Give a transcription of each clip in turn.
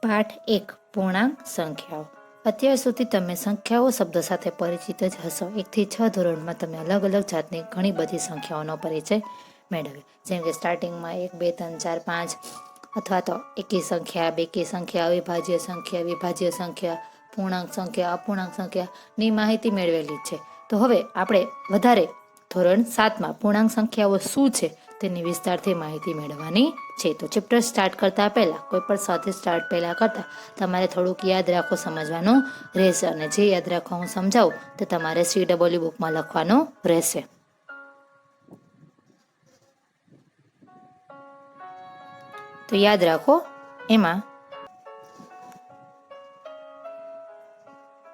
પાઠ 1 પૂર્ણાંક સંખ્યાઓ. અત્યાર સુધી તમે સંખ્યાઓ શબ્દ સાથે પરિચિત જ હશો. 1 થી 6 ધોરણમાં તમે અલગ અલગ જાતની ઘણી બધી સંખ્યાઓનો પરિચય મેળવ્યો, જેમ કે સ્ટાર્ટિંગમાં 1, 2, 3, 4, 5 અથવા તો એકી સંખ્યા, બેકી સંખ્યા, અવિભાજ્ય સંખ્યા, વિભાજ્ય સંખ્યા, પૂર્ણાંક સંખ્યા, અપૂર્ણાંક સંખ્યાની માહિતી મેળવેલી છે. તો હવે આપણે વધારે ધોરણ 7માં પૂર્ણાંક સંખ્યાઓ શું છે તેની વિસ્તારથી માહિતી મેળવવાની છે. તો ચેપ્ટર સ્ટાર્ટ કરતા પહેલા, કોઈ પણ સાથે સ્ટાર્ટ પહેલા કરતા તમારે થોડુંક યાદ રાખો, સમજવાનું રહેશે, અને જે યાદ રાખવા હું સમજાવું તે તમારે CW બુકમાં લખવાનું રહેશે. તો યાદ રાખો, એમાં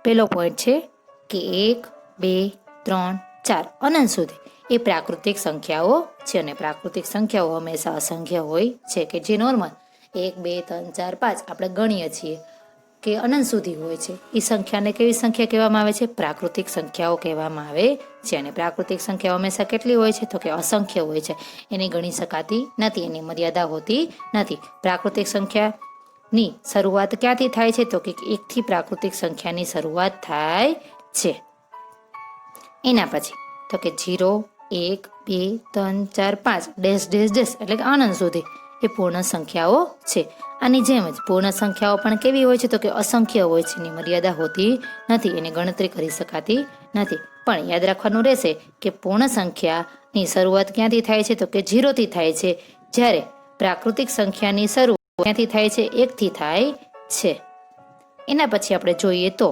પહેલો પોઈન્ટ છે કે 1, 2, 3, 4 અનંત સુધી એ પ્રાકૃતિક સંખ્યાઓ છે, અને પ્રાકૃતિક સંખ્યાઓ હંમેશા અસંખ્ય હોય છે, કે જે નોર્મલ 1, 2, 3, 4, 5 આપણે ગણીએ છીએ કે અનંત સુધી હોય છે. એ સંખ્યાને કેવી સંખ્યા કહેવામાં આવે છે? પ્રાકૃતિક સંખ્યાઓ કહેવામાં આવે છે. અને પ્રાકૃતિક સંખ્યાઓ હંમેશા કેટલી હોય છે? તો કે અસંખ્ય હોય છે. એની ગણી શકાતી નથી, એની મર્યાદા હોતી નથી. પ્રાકૃતિક સંખ્યાની શરૂઆત ક્યાંથી થાય છે? તો કે 1 થી પ્રાકૃતિક સંખ્યાની શરૂઆત થાય છે. એના પછી તો કે 0, 1, 2, 3, 4, 5 ડેશ ડેશ ડેશ એટલે કે અનંત સુધી એ પૂર્ણ સંખ્યાઓ છે. આની જેમ જ પૂર્ણ સંખ્યાઓ પણ કેવી હોય છે? તો કે અસંખ્ય હોય છે. એની મર્યાદા હોતી નથી, એની ગણતરી કરી શકાતી નથી. પણ યાદ રાખવાનું રહેશે કે પૂર્ણ સંખ્યાની શરૂઆત ક્યાંથી થાય છે? તો કે 0 થી થાય છે, જ્યારે પ્રાકૃતિક સંખ્યાની શરૂઆત ક્યાંથી થાય છે? 1 થી થાય છે. એના પછી આપણે જોઈએ તો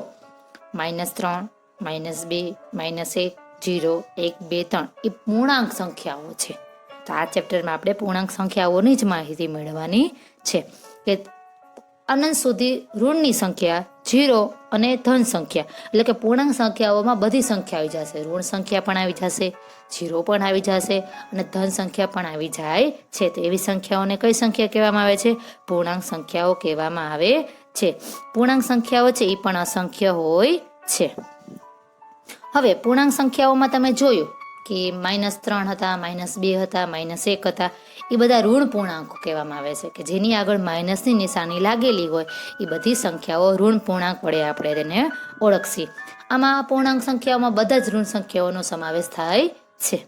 -3, -2, -1, 0, 1, 2, 3 એ પૂર્ણાંક સંખ્યાઓ છે. તો આ ચેપ્ટરમાં આપણે પૂર્ણાંક સંખ્યાઓની જ માહિતી મેળવવાની છે, કે અનંત સુધી ઋણની સંખ્યા, 0 અને ધન સંખ્યા, એટલે કે પૂર્ણાંક સંખ્યાઓમાં બધી સંખ્યા આવી જશે. ઋણ સંખ્યા પણ આવી જશે, 0 પણ આવી જશે, અને ધન સંખ્યા પણ આવી જાય છે. તો એવી સંખ્યાઓને કઈ સંખ્યા કહેવામાં આવે છે? પૂર્ણાંક સંખ્યાઓ કહેવામાં આવે છે. પૂર્ણાંક સંખ્યાઓ છે એ પણ અસંખ્ય હોય છે. હવે પૂર્ણાંક સંખ્યાઓમાં તમે જોયું કે -3 હતા, -2 હતા, -1 હતા, એ બધા ઋણ પૂર્ણાંકો કહેવામાં આવે છે, કે જેની આગળ માઇનસની નિશાની લાગેલી હોય એ બધી સંખ્યાઓ ઋણ પૂર્ણાંક વડે આપણે તેને ઓળખશી. આમાં પૂર્ણાંક સંખ્યાઓમાં બધા જ ઋણ સંખ્યાઓનો સમાવેશ થાય છે.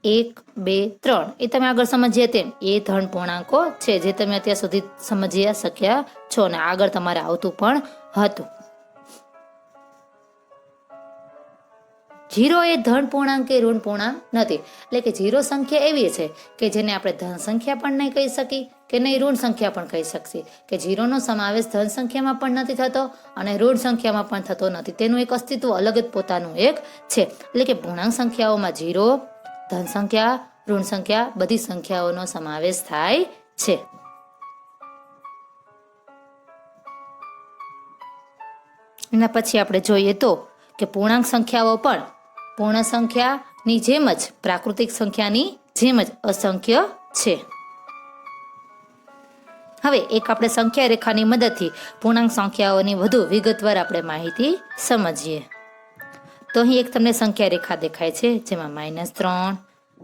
1, 2, 3 એ તમે આગળ સમજ્યા તેમ એ ધન પૂર્ણાંકો છે, જે તમે અત્યાર સુધી સમજી શક્યા છો, અને આગળ તમારે આવતું પણ હતું. 0 એ ધન પૂર્ણાંક કે ઋણ પૂર્ણાંક નથી, એટલે કે 0 સંખ્યા એવી છે કે જેને આપણે ધન સંખ્યા પણ નહીં કહી શકી કે નહીં ઋણ સંખ્યા પણ કહી શકીએ, કે 0 નો સમાવેશ ધન સંખ્યામાં પણ નથી થતો અને ઋણ સંખ્યામાં પણ થતો નથી. તેનું એક અસ્તિત્વ અલગ જ પોતાનું એક છે. એટલે કે પૂર્ણાંક સંખ્યાઓમાં 0, ધન સંખ્યા, ઋણ સંખ્યા બધી સંખ્યાઓનો સમાવેશ થાય છે. એના પછી આપણે જોઈએ તો કે પૂર્ણાંક સંખ્યાઓ પણ પૂર્ણ સંખ્યાની જેમ જ પ્રાકૃતિક સંખ્યાની જેમ જ અસંખ્ય છે. હવે એક આપણે સંખ્યા રેખાની મદદથી પૂર્ણાંક સંખ્યાઓની વધુ વિગતવાર આપણે માહિતી સમજીએ. તો અહીં એક તમને સંખ્યા રેખા દેખાય છે, જેમાં -3,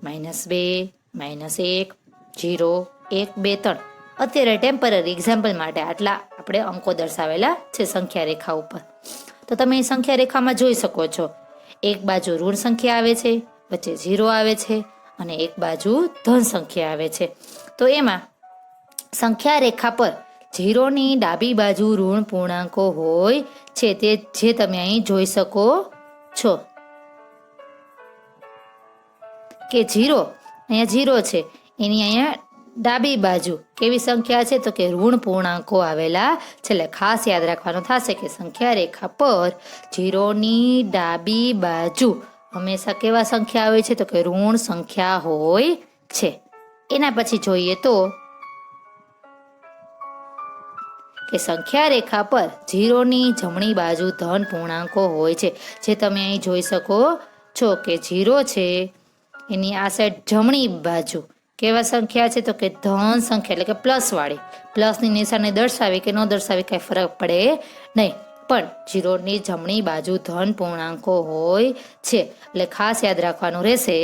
-2, -1, 0, 1, 2, 3 અત્યારે ટેમ્પરરી એક્ઝામ્પલ માટે આટલા આપણે અંકો દર્શાવેલા છે સંખ્યા રેખા ઉપર. તો તમે એ સંખ્યા રેખામાં જોઈ શકો છો, એક બાજુ ઋણ સંખ્યા આવે છે, વચ્ચે 0 આવે છે, અને એક બાજુ ધન સંખ્યા આવે છે. તો એમાં સંખ્યા રેખા પર 0ની ડાબી બાજુ ઋણ પૂર્ણાંકો હોય છે, તે જે તમે અહીં જોઈ શકો છો, કે 0 અહીંયા 0 છે, એની અહીંયા ડાબી બાજુ કેવી સંખ્યા છે? તો કે ઋણ પૂર્ણાંકો આવેલા છે. એટલે ખાસ યાદ રાખવાનું થશે કે સંખ્યા રેખા પર 0ની ડાબી બાજુ હંમેશા કેવા સંખ્યા આવે છે? તો કે ઋણ સંખ્યા હોય છે. એના પછી જોઈએ તો કે સંખ્યા રેખા પર 0ની જમણી બાજુ ધન પૂર્ણાંકો હોય છે, જે તમે અહીં જોઈ શકો છો કે 0 છે, એની આ સાઈડ જમણી બાજુ કેવા સંખ્યા છે? તો કે ધન સંખ્યા, એટલે કે પ્લસ વાળી. પ્લસની નિશાની દર્શાવી કે ન દર્શાવી કઈ ફરક પડે નહીં, પણ 0ની જમણી બાજુ ધન પૂર્ણાંકો હોય છે. એટલે ખાસ યાદ રાખવાનું રહેશે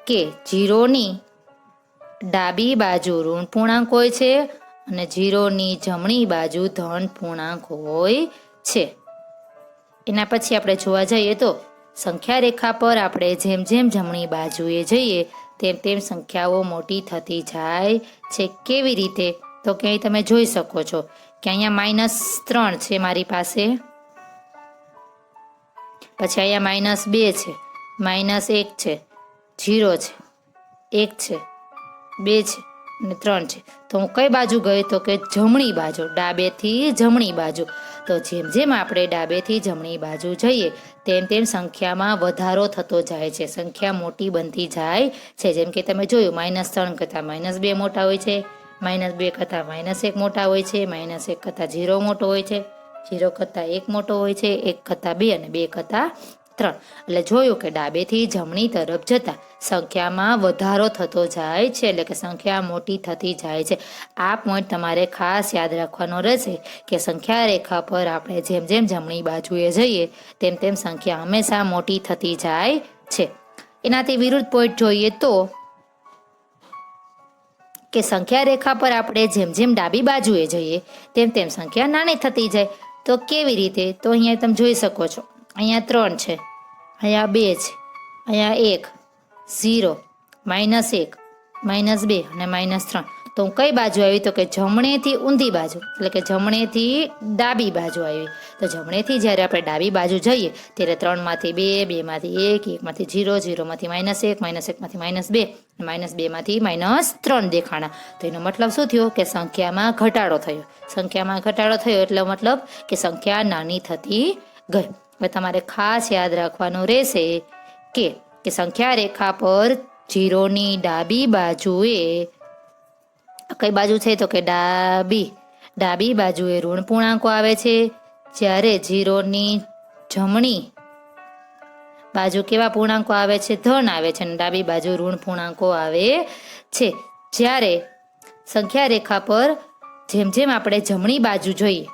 કે 0ની ડાબી બાજુ ઋણ પૂર્ણાંક હોય છે અને 0ની જમણી બાજુ ધન પૂર્ણાંક હોય છે. એના પછી આપણે જોવા જઈએ તો સંખ્યા રેખા પર આપણે જેમ જેમ જમણી બાજુએ જઈએ તેમ તેમ સંખ્યાઓ મોટી થતી જાય છે. કેવી રીતે? તો કે અહીં તમે જોઈ શકો છો કે અહીંયા -3 છે મારી પાસે, પછી અહીંયા -2 છે, -1 છે, 0 છે, 1 છે, 2 છે અને 3 છે. તો હું કઈ બાજુ ગઈ? તો કે જમણી બાજુ, ડાબેથી જમણી બાજુ. તો જેમ જેમ આપણે ડાબેથી જમણી બાજુ જઈએ તેમ તેમ સંખ્યામાં વધારો થતો જાય છે, સંખ્યા મોટી બનતી જાય છે. જેમ કે તમે જોયું -3 કરતાં -2 મોટા હોય છે, -2 કરતાં -1 મોટા હોય છે, -1 કરતાં 0 મોટો હોય છે, 0 કરતાં 1 મોટો હોય છે, 1 કરતાં 2 અને 2 કરતાં 3. એટલે જોયું કે ડાબેથી જમણી તરફ જતા સંખ્યામાં વધારો થતો જાય છે, એટલે કે સંખ્યા મોટી થતી જાય છે. આ પોઈન્ટ તમારે ખાસ યાદ રાખવાનો રહેશે કે સંખ્યા રેખા પર આપણે જેમ જેમ જમણી બાજુએ જઈએ તેમ તેમ સંખ્યા હંમેશા મોટી થતી જાય છે. એનાથી વિરુદ્ધ પોઈન્ટ જોઈએ તો કે સંખ્યા રેખા પર આપણે જેમ જેમ ડાબી બાજુએ જઈએ તેમ તેમ સંખ્યા નાની થતી જાય. તો કેવી રીતે? તો અહીંયા તમે જોઈ શકો છો, અહીંયા 3 છે, અહીંયા 2 છે, અહીંયા 1, 0, -1, -2 અને -3. તો હું કઈ બાજુ આવી? તો કે જમણેથી ઊંધી બાજુ, એટલે કે જમણેથી ડાબી બાજુ આવી. તો જમણેથી જ્યારે આપણે ડાબી બાજુ જઈએ ત્યારે 3માંથી 2, 2માંથી 1, 1માંથી 0, 0માંથી -1, -1માંથી -2, -2માંથી -3 દેખાણા. તો એનો મતલબ શું થયો? કે સંખ્યામાં ઘટાડો થયો. સંખ્યામાં ઘટાડો થયો એટલે મતલબ કે સંખ્યા નાની થતી ગઈ. હવે તમારે ખાસ યાદ રાખવાનું રહેશે કે સંખ્યા રેખા પર 0ની ડાબી બાજુએ કઈ બાજુ છે? તો કે ડાબી બાજુએ ઋણ પૂર્ણાંકો આવે છે, જ્યારે 0ની જમણી બાજુ કેવા પૂર્ણાંકો આવે છે? ધન આવે છે, અને ડાબી બાજુ ઋણ પૂર્ણાંકો આવે છે. જ્યારે સંખ્યા રેખા પર જેમ જેમ આપણે જમણી બાજુ જોઈએ,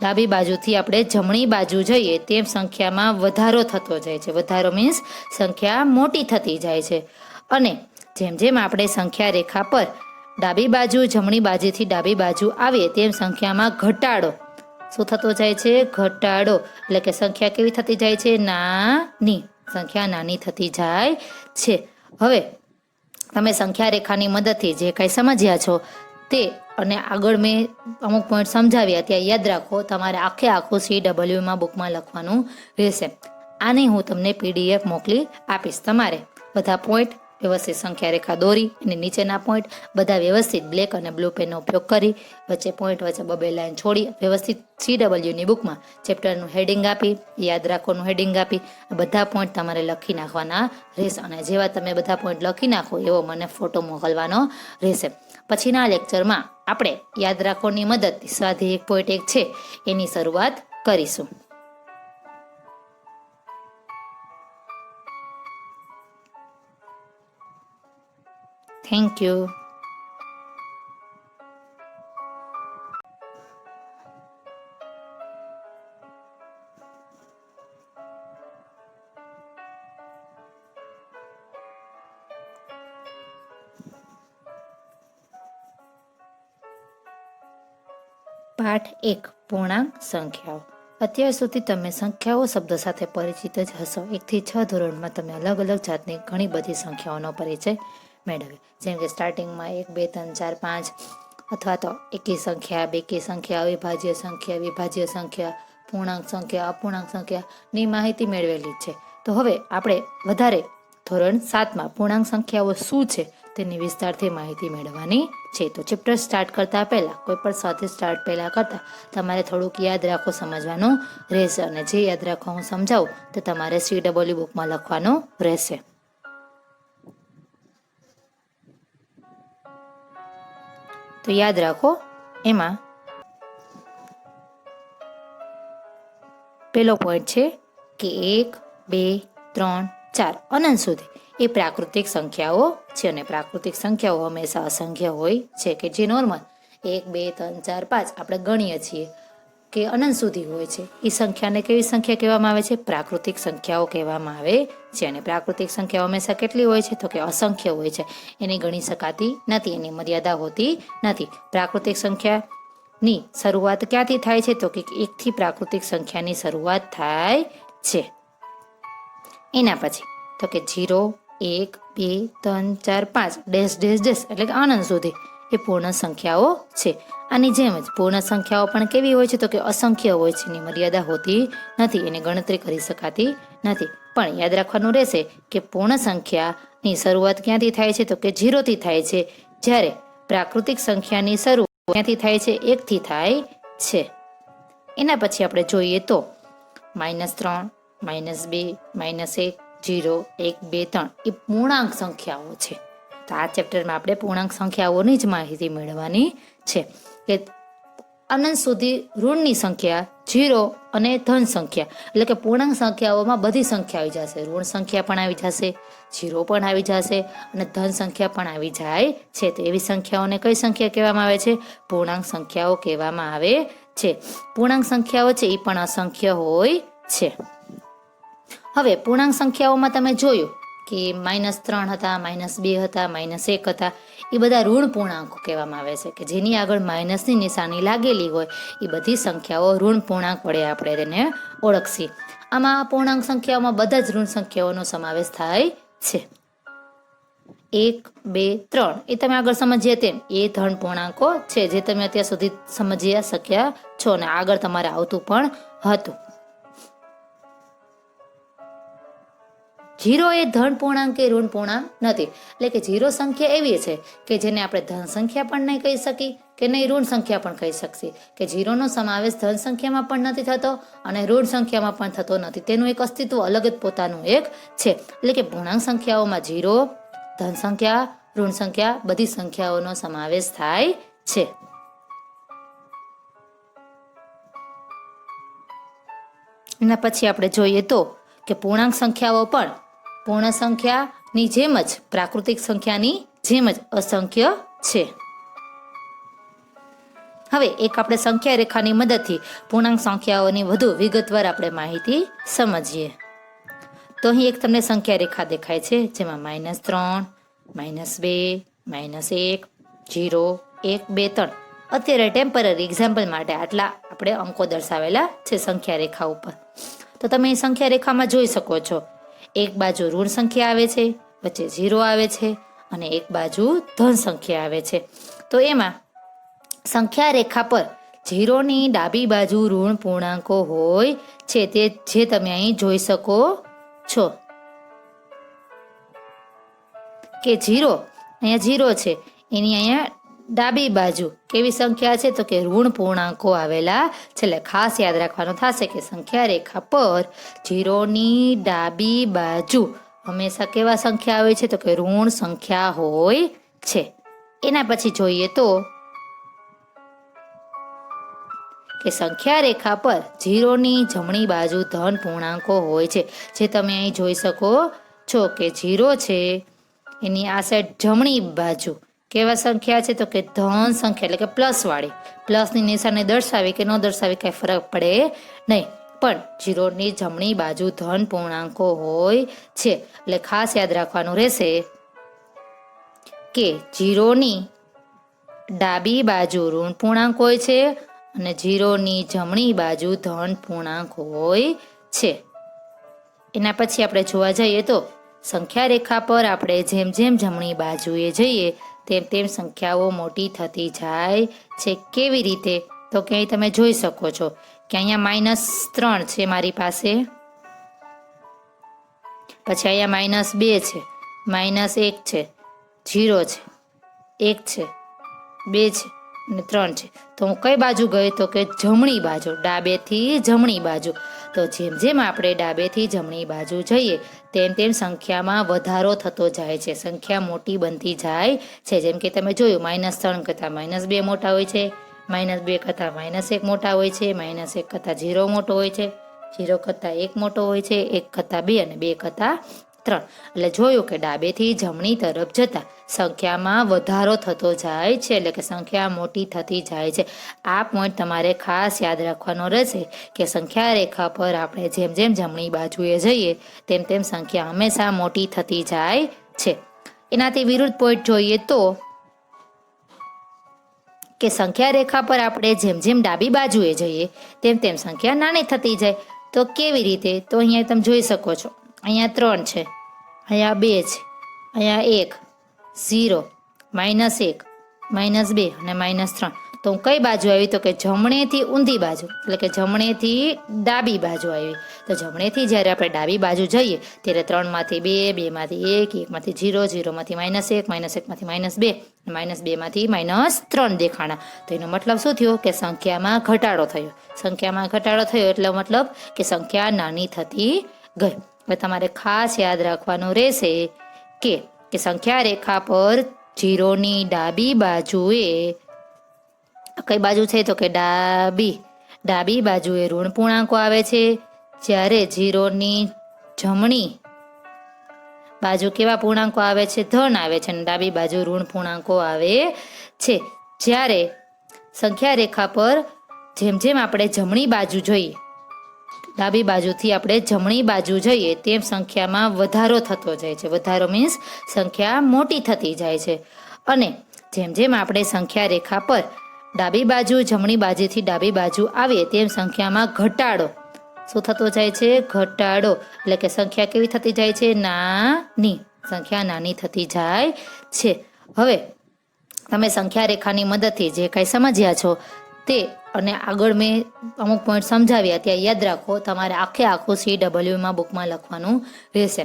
ડાબી બાજુથી આપણે જમણી બાજુ જઈએ તેમ સંખ્યામાં વધારો થતો જાય છે. વધારો મીન્સ સંખ્યા મોટી થતી જાય છે. અને જેમ જેમ આપણે સંખ્યા રેખા પર ડાબી બાજુ જમણી બાજુથી ડાબી બાજુ આવીએ તેમ સંખ્યામાં ઘટાડો શું થતો જાય છે? ઘટાડો. એટલે કે સંખ્યા કેવી થતી જાય છે? નાની. સંખ્યા નાની થતી જાય છે. હવે તમે સંખ્યા રેખાની મદદથી જે કંઈ સમજ્યા છો તે અને આગળ મેં અમુક પોઈન્ટ સમજાવ્યા ત્યાં યાદ રાખો. તમારે આખું CWમાં બુકમાં લખવાનું રહેશે. આની હું તમને PDF મોકલી આપીશ. તમારે બધા પોઈન્ટ વ્યવસ્થિત સંખ્યા રેખા દોરી અને નીચેના પોઈન્ટ બધા વ્યવસ્થિત બ્લેક અને બ્લુ પેનનો ઉપયોગ કરી વચ્ચે પોઈન્ટ વચ્ચે 2 લાઈન છોડી વ્યવસ્થિત CWની બુકમાં ચેપ્ટરનું હેડિંગ આપી, યાદ રાખવાનું હેડિંગ આપી બધા પોઈન્ટ તમારે લખી નાખવાના રહેશે. અને જેવા તમે બધા પોઈન્ટ લખી નાખો એવો મને ફોટો મોકલવાનો રહેશે. પછીના લેક્ચરમાં આપણે યાદ રાખવાની મદદથી સ્વાધ્યાય 1.1 છે એની શરૂઆત કરીશું. Thank you. પાઠ 1 પૂર્ણાંક સંખ્યાઓ. અત્યાર સુધી તમે સંખ્યાઓ શબ્દ સાથે પરિચિત જ હશો. 1 થી 6 ધોરણમાં તમે અલગ અલગ જાતની ઘણી બધી સંખ્યાઓનો પરિચય મેળવ્યો. જેમ કે સ્ટાર્ટિંગમાં 1, 2, 3, 4, 5 અથવા તો એકી સંખ્યા, બેકી સંખ્યા, અવિભાજ્ય સંખ્યા, વિભાજ્ય સંખ્યા, પૂર્ણાંક સંખ્યા, અપૂર્ણાંક સંખ્યાની માહિતી મેળવેલી છે. તો હવે આપણે વધારે ધોરણ 7માં પૂર્ણાંક સંખ્યાઓ શું છે તેની વિસ્તારથી માહિતી મેળવવાની છે. તો ચેપ્ટર સ્ટાર્ટ કરતા પહેલા કોઈ પણ સ્વાધ્યાય સ્ટાર્ટ પહેલા કરતા તમારે થોડુંક યાદ રાખો સમજવાનું રહેશે. અને જે યાદ રાખો હું સમજાવું તો તમારે CW બુકમાં લખવાનું રહેશે. તો યાદ રાખો, એમાં પેલો પોઈન્ટ છે કે 1, 2, 3, 4 અનંત સુધી એ પ્રાકૃતિક સંખ્યાઓ છે. અને પ્રાકૃતિક સંખ્યાઓ હંમેશા અસંખ્ય હોય છે કે જે નોર્મલ 1, 2, 3, 4, 5 આપણે ગણીએ છીએ. કે અનંત સુધી હોય છે એ સંખ્યાને કેવી સંખ્યા કહેવામાં આવે છે? પ્રાકૃતિક સંખ્યાઓ કહેવામાં આવે છે. અને પ્રાકૃતિક સંખ્યાઓ હંમેશા કેટલી હોય છે? તો કે અસંખ્ય હોય છે. એની ગણી શકાતી નથી, એની મર્યાદા હોતી નથી. પ્રાકૃતિક સંખ્યાની શરૂઆત ક્યાંથી થાય છે? તો કે એકથી પ્રાકૃતિક સંખ્યાની શરૂઆત થાય છે. એના પછી તો કે 0, 1, 2, 3, 4, 5 ડેશ ડેશ ડેશ એટલે કે અનંત સુધી એ પૂર્ણ સંખ્યાઓ છે. આની જેમ જ પૂર્ણ સંખ્યાઓ પણ કેવી હોય છે? તો કે અસંખ્ય હોય છે. એની મર્યાદા હોતી નથી, એની ગણતરી કરી શકાતી નથી. પણ યાદ રાખવાનું રહેશે કે પૂર્ણ સંખ્યાની શરૂઆત ક્યાંથી થાય છે? તો કે 0થી થાય છે. જ્યારે પ્રાકૃતિક સંખ્યાની શરૂઆત ક્યાંથી થાય છે? 1થી થાય છે. એના પછી આપણે જોઈએ તો -3, -2, -1, 0, 1, 2, 3 એ પૂર્ણાંક સંખ્યાઓ છે. તો આ ચેપ્ટરમાં આપણે પૂર્ણાંક સંખ્યાઓની જ માહિતી મેળવવાની છે કે અનંત સુધી ઋણની સંખ્યા, 0 અને ધન સંખ્યા એટલે કે પૂર્ણાંક સંખ્યાઓમાં બધી સંખ્યા આવી જશે. ઋણ સંખ્યા પણ આવી જશે, 0 પણ આવી જશે અને ધન સંખ્યા પણ આવી જાય છે. તો એવી સંખ્યાઓને કઈ સંખ્યા કહેવામાં આવે છે? પૂર્ણાંક સંખ્યાઓ કહેવામાં આવે છે. પૂર્ણાંક સંખ્યાઓ છે એ પણ અસંખ્ય હોય છે. હવે પૂર્ણાંક સંખ્યાઓમાં તમે જોયું કે -3 હતા, -2 હતા, -1 હતા, એ બધા ઋણ પૂર્ણાંકો કહેવામાં આવે છે કે જેની આગળ માઇનસની નિશાની લાગેલી હોય એ બધી સંખ્યાઓ ઋણ પૂર્ણાંક વડે આપણે તેને ઓળખશી. આમાં પૂર્ણાંક સંખ્યાઓમાં બધા જ ઋણ સંખ્યાઓનો સમાવેશ થાય છે. 1, 2, 3 એ તમે આગળ સમજીએ તેમ એ ધન પૂર્ણાંકો છે જે તમે અત્યાર સુધી સમજી શક્યા છો અને આગળ તમારે આવતું પણ હતું. 0 એ ધન પૂર્ણાંક કે ઋણ પૂર્ણાંક નથી. એટલે કે 0 સંખ્યા એવી છે કે જેને આપણે ધન સંખ્યા પણ નહીં કહી શકી કે નહીં ઋણ સંખ્યા પણ કહી શકશી. કે 0નો સમાવેશ ધન સંખ્યામાં પણ નથી થતો અને ઋણ સંખ્યામાં પણ થતો નથી. તેનું એક અસ્તિત્વ અલગ જ પોતાનું એક છે. એટલે કે પૂર્ણાંક સંખ્યાઓમાં 0, ધન સંખ્યા, ઋણ સંખ્યા બધી સંખ્યાઓનો સમાવેશ થાય છે. એના પછી આપણે જોઈએ તો કે પૂર્ણાંક સંખ્યાઓ પણ પૂર્ણ સંખ્યાની જેમ જ પ્રાકૃતિક સંખ્યાની જેમ જ અસંખ્ય છે. હવે એક આપણે સંખ્યા રેખાની મદદથી પૂર્ણાંક સંખ્યાઓની વધુ વિગતવાર આપણે માહિતી સમજીએ. તો અહીં એક તમને સંખ્યા રેખા દેખાય છે જેમાં -3, -2, -1, 0, 1, 2, 3 અત્યારે ટેમ્પરરી એક્ઝામ્પલ માટે આટલા આપણે અંકો દર્શાવેલા છે સંખ્યા રેખા ઉપર. તો તમે એ સંખ્યા રેખામાં જોઈ શકો છો એક બાજુ ઋણ સંખ્યા આવે છે, વચ્ચે 0 આવે છે અને એક બાજુ ધન સંખ્યા આવે છે. તો એમાં સંખ્યા રેખા પર 0ની ડાબી બાજુ ઋણ પૂર્ણાંકો હોય છે તે જે તમે અહીં જોઈ શકો છો કે 0 અહીંયા 0 છે એની અહીંયા ડાબી બાજુ કેવી સંખ્યા છે? તો કે ઋણ પૂર્ણાંકો આવેલા છે. એટલે ખાસ યાદ રાખવાનું થશે કે સંખ્યા રેખા પર 0ની ડાબી બાજુ હંમેશા કેવા સંખ્યા આવે છે? તો કે ઋણ સંખ્યા હોય છે. એના પછી જોઈએ તો કે સંખ્યા રેખા પર 0ની જમણી બાજુ ધન પૂર્ણાંકો હોય છે. જે તમે અહીં જોઈ શકો છો કે 0 છે એની આ સાઈડ જમણી બાજુ કેવા સંખ્યા છે? તો કે ધન સંખ્યા એટલે કે પ્લસ વાળી. પ્લસની નિશાની દર્શાવી કે ન દર્શાવી કઈ ફરક પડે નહીં, પણ 0ની જમણી બાજુ ધન પૂર્ણાંકો હોય છે. એટલે ખાસ યાદ રાખવાનું રહેશે કે 0ની ડાબી બાજુ ઋણ પૂર્ણાંક હોય છે અને 0ની જમણી બાજુ ધન પૂર્ણાંક હોય છે. એના પછી આપણે જોવા જઈએ તો સંખ્યા રેખા પર આપણે જેમ જેમ જમણી બાજુએ જઈએ તેમ તેમ સંખ્યાઓ મોટી થતી જાય છે. કેવી રીતે? તો કે અહીં તમે જોઈ શકો છો કે અહીંયા -3 છે મારી પાસે, પછી અહીંયા -2 છે, -1 છે, 0 છે, 1 છે, 2 છે અને 3 છે. તો હું કઈ બાજુ ગઈ? તો કે જમણી બાજુ, ડાબેથી જમણી બાજુ. તો જેમ જેમ આપણે ડાબેથી જમણી બાજુ જઈએ તેમ તેમ સંખ્યામાં વધારો થતો જાય છે, સંખ્યા મોટી બનતી જાય છે. જેમ કે તમે જોયું -3 કરતાં -2 મોટા હોય છે, -2 કરતાં -1 મોટા હોય છે, -1 કરતાં 0 મોટો હોય છે, 0 કરતાં 1 મોટો હોય છે, 1 કરતાં 2 અને 2 કરતાં 3. એટલે જોયું કે ડાબેથી જમણી તરફ જતા સંખ્યામાં વધારો થતો જાય છે, એટલે કે સંખ્યા મોટી થતી જાય છે. આ પોઈન્ટ તમારે ખાસ યાદ રાખવાનો રહેશે કે સંખ્યા રેખા પર આપણે જેમ જેમ જમણી બાજુએ જઈએ તેમ તેમ સંખ્યા હંમેશા મોટી થતી જાય છે. એનાથી વિરુદ્ધ પોઈન્ટ જોઈએ તો કે સંખ્યા રેખા પર આપણે જેમ જેમ ડાબી બાજુએ જઈએ તેમ તેમ સંખ્યા નાની થતી જાય. તો કેવી રીતે? તો અહીંયા તમે જોઈ શકો છો, અહીંયા 3 છે, અહીંયા 2 છે, અહીંયા 1, 0, -1, -2 અને -3. તો હું કઈ બાજુ આવી? તો કે જમણેથી ઊંધી બાજુ, એટલે કે જમણેથી ડાબી બાજુ આવી. તો જમણેથી જ્યારે આપણે ડાબી બાજુ જઈએ ત્યારે 3માંથી 2, 2માંથી 1, 1માંથી 0, 0માંથી -1, -1માંથી -2, -2માંથી -3 દેખાણા. તો એનો મતલબ શું થયો? કે સંખ્યામાં ઘટાડો થયો. સંખ્યામાં ઘટાડો થયો એટલે મતલબ કે સંખ્યા નાની થતી ગઈ. હવે તમારે ખાસ યાદ રાખવાનું રહેશે કે સંખ્યા રેખા પર 0ની ડાબી બાજુએ કઈ બાજુ છે? તો કે ડાબી બાજુએ ઋણ પૂર્ણાંકો આવે છે, જ્યારે 0ની જમણી બાજુ કેવા પૂર્ણાંકો આવે છે? ધન આવે છે, અને ડાબી બાજુ ઋણ પૂર્ણાંકો આવે છે. જ્યારે સંખ્યા રેખા પર જેમ જેમ આપણે જમણી બાજુ જોઈએ, ડાબી બાજુથી આપણે જમણી બાજુ જઈએ તેમ સંખ્યામાં વધારો થતો જાય છે. વધારો મીન્સ સંખ્યા મોટી થતી જાય છે. અને જેમ જેમ આપણે સંખ્યા રેખા પર ડાબી બાજુ જમણી બાજુથી ડાબી બાજુ આવીએ તેમ સંખ્યામાં ઘટાડો શું થતો જાય છે? ઘટાડો. એટલે કે સંખ્યા કેવી થતી જાય છે? નાની. સંખ્યા નાની થતી જાય છે. હવે તમે સંખ્યા રેખાની મદદથી જે કંઈ સમજ્યા છો તે અને આગળ મેં અમુક પોઈન્ટ સમજાવ્યા ત્યાં યાદ રાખો. તમારે આખું CWમાં બુકમાં લખવાનું રહેશે.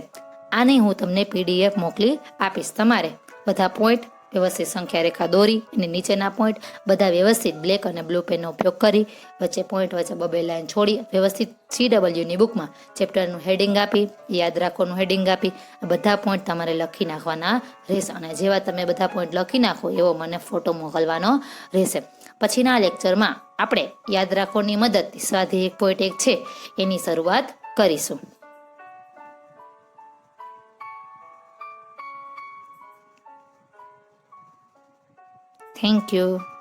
આની હું તમને PDF મોકલી આપીશ. તમારે બધા પોઈન્ટ વ્યવસ્થિત સંખ્યા રેખા દોરી અને નીચેના પોઈન્ટ બધા વ્યવસ્થિત બ્લેક અને બ્લુ પેનનો ઉપયોગ કરી વચ્ચે પોઈન્ટ વચ્ચે 2 લાઈન છોડી વ્યવસ્થિત CWની બુકમાં ચેપ્ટરનું હેડિંગ આપી, યાદ રાખવાનું હેડિંગ આપી બધા પોઈન્ટ તમારે લખી નાખવાના રહેશે. અને જેવા તમે બધા પોઈન્ટ લખી નાખો એવો મને ફોટો મોકલવાનો રહેશે. પછીના લેક્ચરમાં આપણે યાદ રાખવાની મદદથી સ્વાધ્યાય 1.1 છે એની શરૂઆત કરીશું. Thank you.